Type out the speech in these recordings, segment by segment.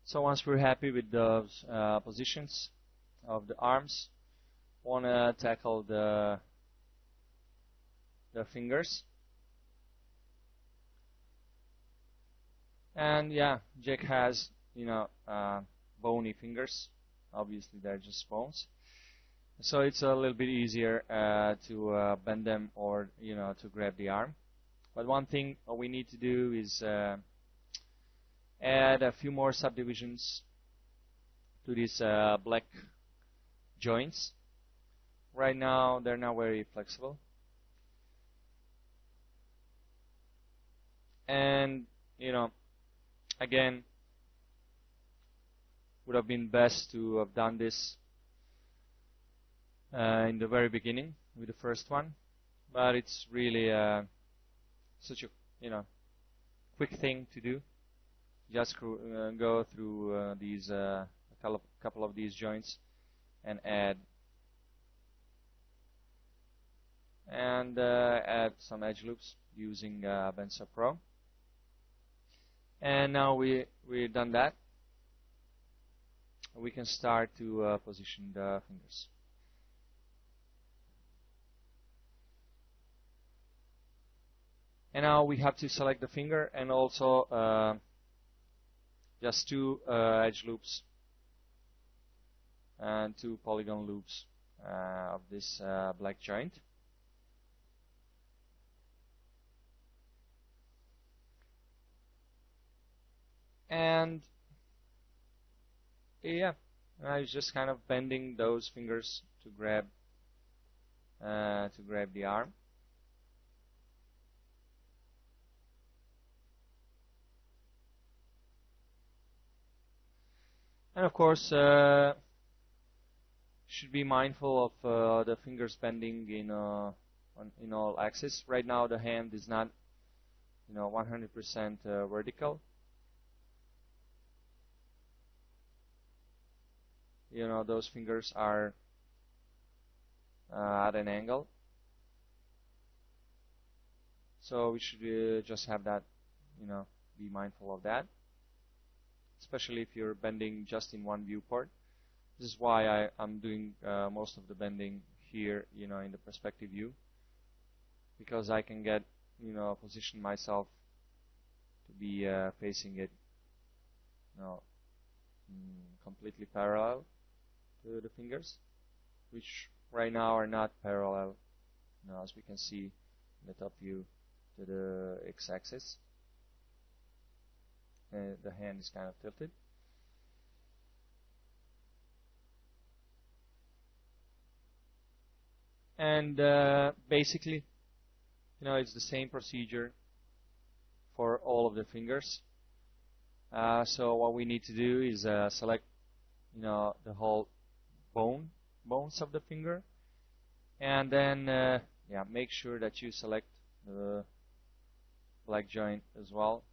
So once we're happy with those positions of the arms, want to tackle the fingers. And yeah, Jack has, bony fingers. Obviously, they're just bones. So it's a little bit easier to bend them or, to grab the arm. But one thing we need to do is add a few more subdivisions to these black joints. Right now, they're not very flexible. And, again, would have been best to have done this in the very beginning with the first one, but it's really such a quick thing to do. Just go through these couple of these joints and add some edge loops using Benso Pro. And now we've done that, we can start to position the fingers. And now we have to select the finger and also just two edge loops and two polygon loops of this black joint. And yeah, I was just kind of bending those fingers to grab the arm. And of course, should be mindful of the fingers bending in all axes. Right now, the hand is not 100% vertical. Those fingers are at an angle. So we should just have that, be mindful of that, especially if you're bending just in one viewport. This is why I'm doing most of the bending here, in the perspective view, because I can get, position myself to be facing it, completely parallel to the fingers, which right now are not parallel, as we can see in the top view, to the x-axis. The hand is kind of tilted. And basically, it's the same procedure for all of the fingers. So what we need to do is select, the whole bones of the finger, and then make sure that you select the black joint as well.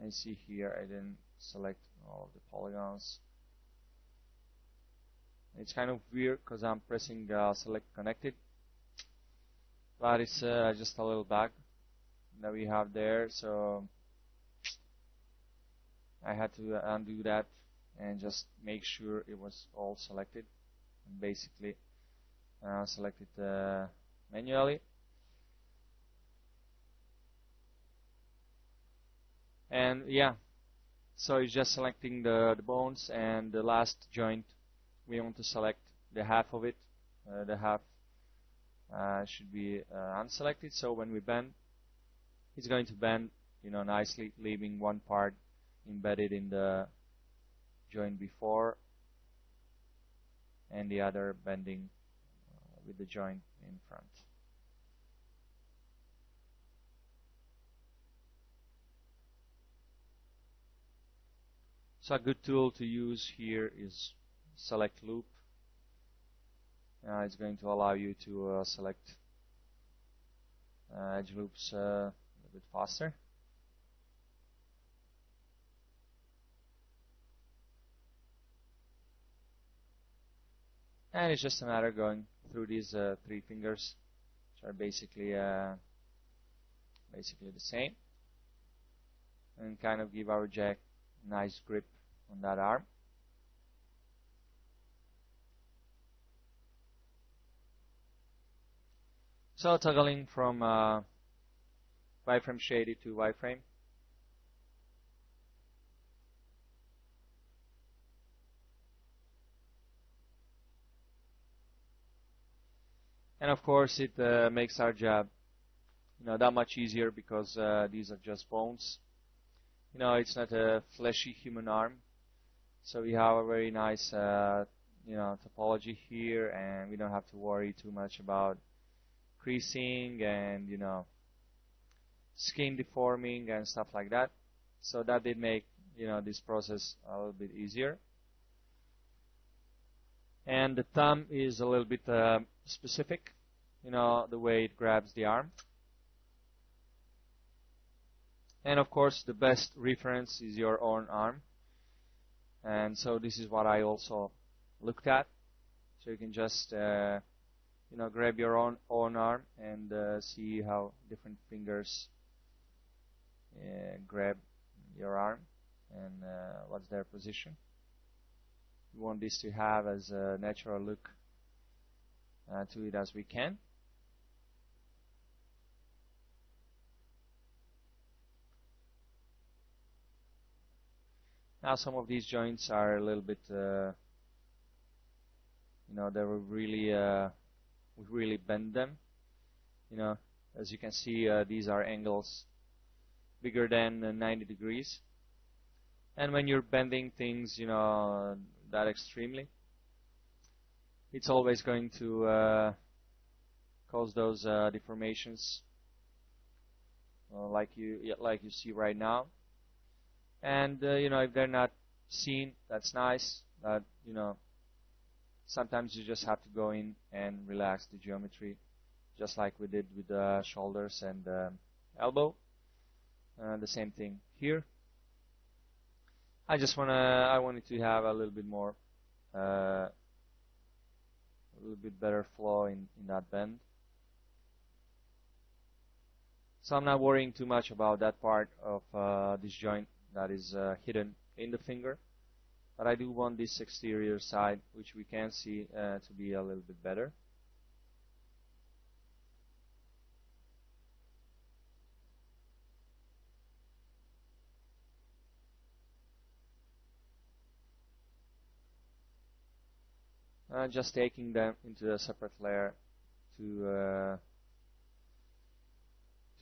And see here, I didn't select all of the polygons. It's kind of weird because I'm pressing select connected, but it's just a little bug that we have there, so I had to undo that and just make sure it was all selected, and basically select it manually. And yeah, so it's just selecting the bones, and the last joint we want to select the half of it. The half should be unselected, so when we bend, it's going to bend nicely, leaving one part embedded in the joint before and the other bending with the joint in front. So a good tool to use here is select loop. It's going to allow you to select edge loops a little bit faster. And it's just a matter of going through these three fingers, which are basically basically the same, and kind of give our jack a nice grip on that arm. So toggling from wireframe shaded to wireframe. And of course it makes our job that much easier, because these are just bones. It's not a fleshy human arm, so we have a very nice topology here, and we don't have to worry too much about creasing and skin deforming and stuff like that. So that did make this process a little bit easier. And the thumb is a little bit specific, the way it grabs the arm. And of course the best reference is your own arm, and so this is what I also looked at. So you can just grab your own arm and see how different fingers grab your arm and what's their position. We want this to have as a natural look to it as we can. Now some of these joints are a little bit, they were really, we really bend them. As you can see, these are angles bigger than 90 degrees. And when you're bending things, that extremely, it's always going to cause those deformations, like you see right now. And if they're not seen, that's nice. But sometimes you just have to go in and relax the geometry, just like we did with the shoulders and elbow. The same thing here. I wanted to have a little bit more, a little bit better flow in that bend. So I'm not worrying too much about that part of this joint that is hidden in the finger, but I do want this exterior side, which we can see, to be a little bit better. Just taking them into a separate layer to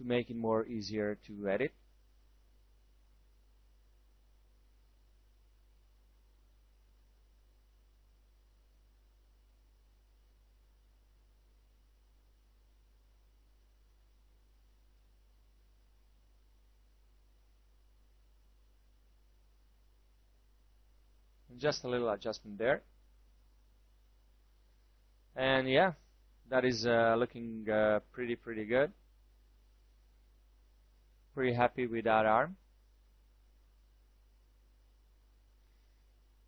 make it more easier to edit. Just a little adjustment there, and yeah, that is looking pretty good. Pretty happy with that arm.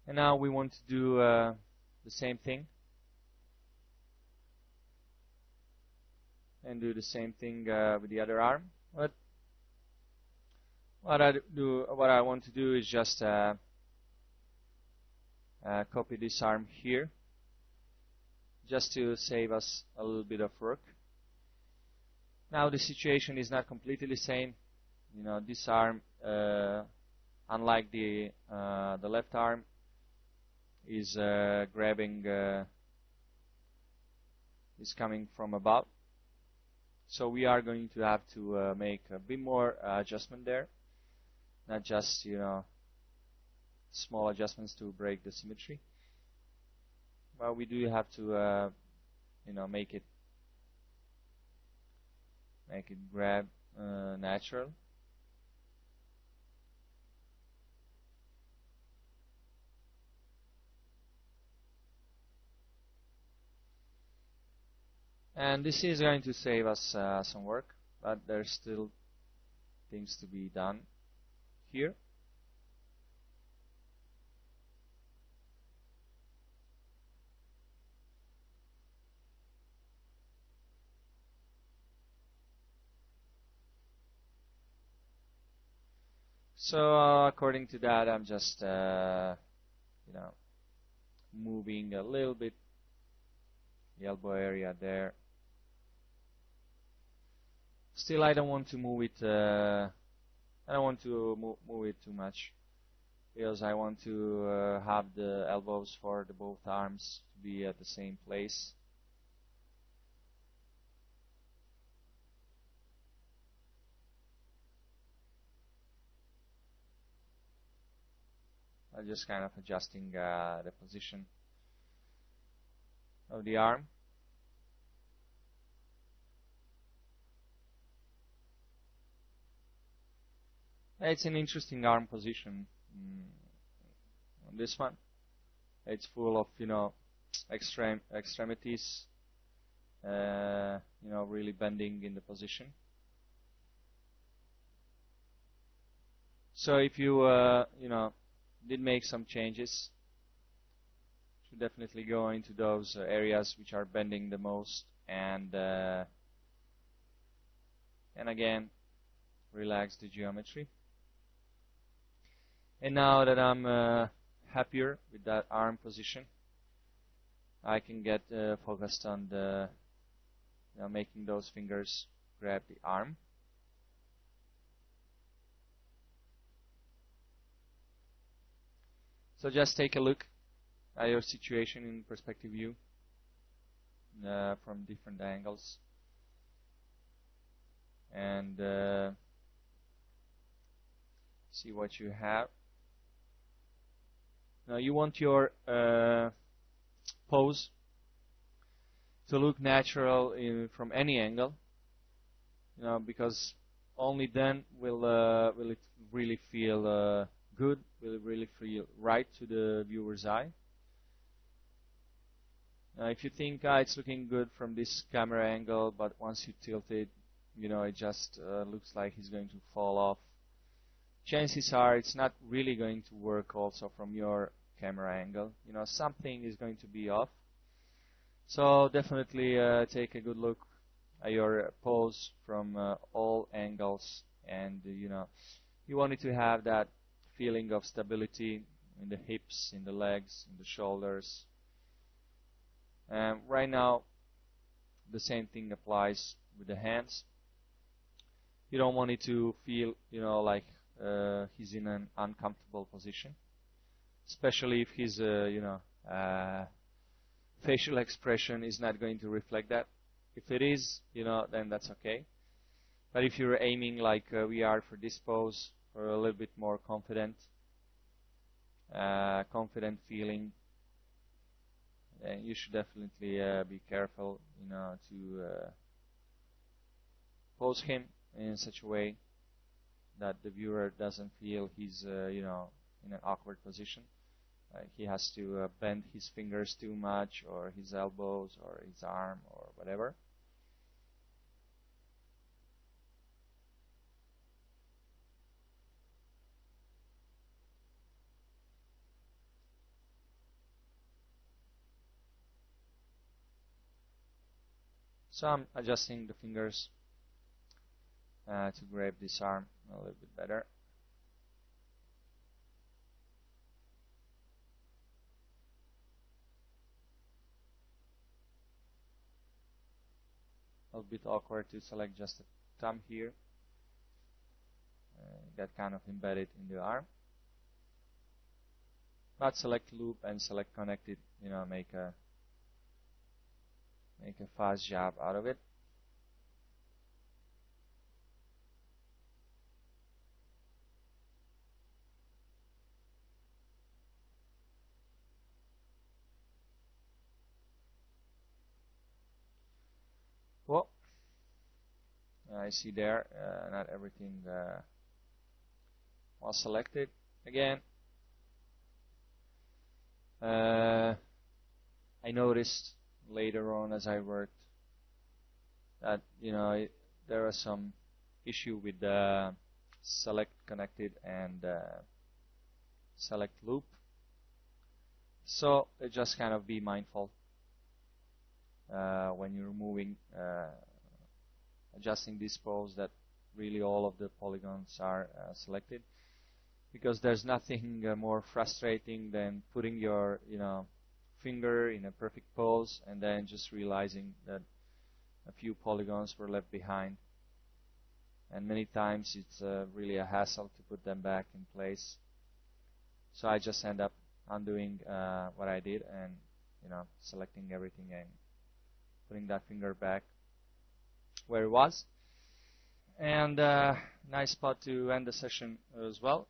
And now we want to do the same thing, and do the same thing with the other arm. But what I want to do is just copy this arm here, just to save us a little bit of work. Now the situation is not completely the same. This arm, unlike the left arm, is grabbing, is coming from above. So we are going to have to make a bit more adjustment there, not just small adjustments to break the symmetry, but we do have to make it grab natural. And this is going to save us some work, but there's still things to be done here. So according to that, I'm just moving a little bit the elbow area there. Still, I don't want to move it. I don't want to move it too much, because I want to have the elbows for the both arms to be at the same place. I'm just kind of adjusting the position of the arm. It's an interesting arm position. On this one, it's full of extremities, really bending in the position. So if you did make some changes, should definitely go into those areas which are bending the most, and again relax the geometry. And now that I'm happier with that arm position, I can get focused on the making those fingers grab the arm. So just take a look at your situation in perspective view from different angles, and see what you have. Now you want your pose to look natural from any angle, because only then will it really feel good, will it really feel right to the viewer's eye. If you think it's looking good from this camera angle, but once you tilt it, it just looks like it's going to fall off, chances are it's not really going to work also from your camera angle. Something is going to be off. So definitely take a good look at your pose from all angles, and you want it to have that feeling of stability in the hips, in the legs, in the shoulders. Right now, the same thing applies with the hands. You don't want it to feel, like he's in an uncomfortable position, especially if his, facial expression is not going to reflect that. If it is, then that's okay. But if you're aiming like we are for this pose, for a little bit more confident feeling, then you should definitely be careful, to pose him in such a way that the viewer doesn't feel he's, in an awkward position. He has to bend his fingers too much, or his elbows, or his arm, or whatever. So I'm adjusting the fingers to grab this arm a little bit better. A little bit awkward to select just the thumb here. Get kind of embedded in the arm. But select loop and select connected, make a fast job out of it. Well, I see there not everything was selected. Again, I noticed later on as I worked that there was some issue with the select connected and select loop. So just kind of be mindful when you're moving, adjusting this pose, that really all of the polygons are selected. because there's nothing more frustrating than putting your finger in a perfect pose and then just realizing that a few polygons were left behind. And many times it's really a hassle to put them back in place. So I just end up undoing what I did and selecting everything and putting that finger back where it was. And nice spot to end the session as well.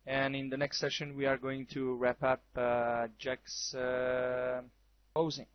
And in the next session we are going to wrap up Jack's posing.